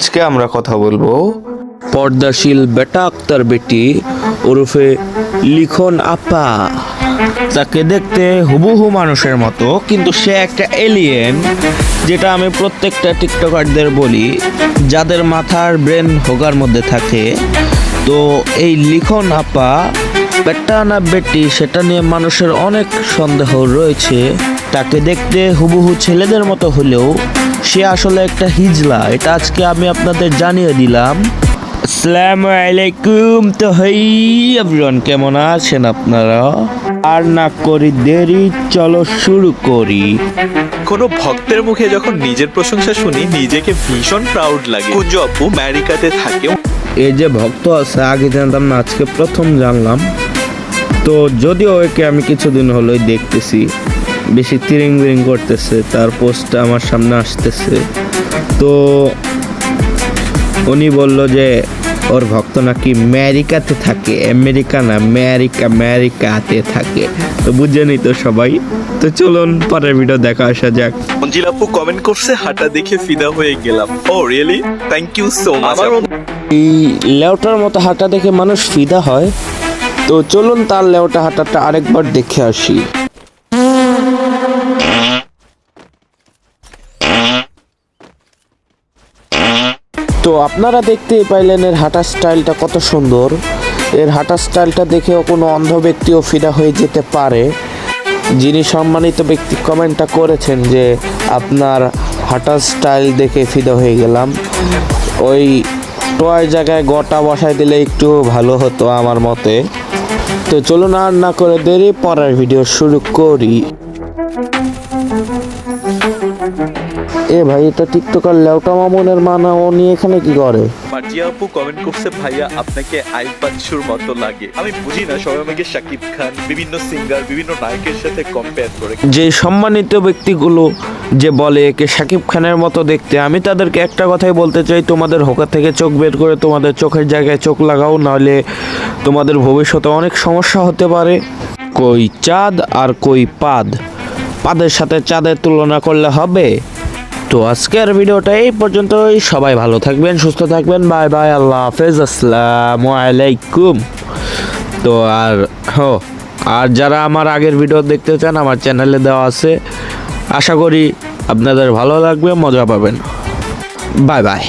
আজকে আমরা কথা বলবো পর্দাশীল বেটা আক্তার বেটি ওরফে লিখন আপা। তাকে দেখতে হুবহু মানুষের মতো, কিন্তু সে একটা এলিয়েন, যেটা আমি প্রত্যেকটা টিকটকারদের বলি যাদের মাথার ব্রেন হোগার মধ্যে থাকে। তো এই লিখন আপা বেটা না বেটি সেটা নিয়ে মানুষের অনেক সন্দেহ রয়েছে। তাকে দেখতে হুবহু ছেলেদের মতো হলেও সে আসলে একটা হিজলা, এটা আজকে আমি আপনাদের জানিয়ে দিলাম। আসসালামু আলাইকুম। তো হেই এভরিওয়ান, কেমন আছেন আপনারা? আর না করি দেরি, চলো শুরু করি। কোনো ভক্তের মুখে যখন নিজের প্রশংসা শুনি নিজেকে ভীষণ প্রাউড লাগে। কুঞ্জ আপু আমেরিকাতে থাকে। এই যে ভক্ত আছে আগে জানতাম না, আজকে প্রথম জানলাম। তো যদিও একে আমি কিছুদিন হলোই দেখতেছি, বেশি তিরিং বিরিং করতেছে, তার পোস্টটা আমার সামনে আসতেছে। তো উনি বলল যে ওর ভক্ত নাকি আমেরিকাতে থাকে, আমেরিকা না আমেরিকাতে থাকে। তো বুঝেনি তো সবাই। তো চলুন পরের ভিডিও দেখা আসা যাক। মঞ্জিল আপু কমেন্ট করছে হাঁটা দেখে ফিদা হয়ে গেলাম। Oh really, thank you so much. এই লেওটার মতো হাঁটা দেখে মানুষ ফিদা হয়। তো চলুন তার লেওটা হাঁটাটা আরেকবার দেখে আসি। তো আপনারা দেখতেই পাইলেন এর হাঁটার স্টাইলটা কত সুন্দর। এর হাঁটার স্টাইলটা দেখেও কোনো অন্ধ ব্যক্তিও ফিদা হয়ে যেতে পারে। যিনি সম্মানিত ব্যক্তি কমেন্টটা করেছেন যে আপনার হাঁটার স্টাইল দেখে ফিদা হয়ে গেলাম, ওই টয় জায়গায় গোটা বসায় দিলে একটু ভালো হতো আমার মতে। তো চলুন আর না করে দেরি, পরের ভিডিও শুরু করি। এ ভাই, এটা টিকটকার লেউটা মামুনের মানা, ও নিয়ে এখানে কি করে? মার্জিয়া আপু কমেন্ট করছে ভাইয়া আপনাকে আইব বাচ্চুর মতো লাগে। আমি বুঝি না, সবাই আমাকে শাকিব খান, বিভিন্ন সিঙ্গার, বিভিন্ন নায়কের সাথে কম্পেয়ার করে। যে সম্মানিত ব্যক্তিগুলো যে বলে একে শাকিব খানের মতো দেখতে, আমি তাদেরকে একটা কথাই বলতে চাই, তোমাদের হোকা থেকে চোখ বের করে তোমাদের চোখের জায়গায় চোখ লাগাও, নাহলে তোমাদের ভবিষ্যতে অনেক সমস্যা হতে পারে। কই চাঁদ আর কই পাদ, পাদের সাথে চাঁদের তুলনা করলে হবে? তো আজকের ভিডিওটা এই পর্যন্তই। সবাই ভালো থাকবেন, সুস্থ থাকবেন। বাই বাই, আল্লাহ হাফেজ, আসসালামু আলাইকুম। তো আর যারা আমার আগের ভিডিও দেখতে চান আমার চ্যানেলে দেওয়া আছে। আশা করি আপনাদের ভালো লাগবে, মজা পাবেন। Bye bye.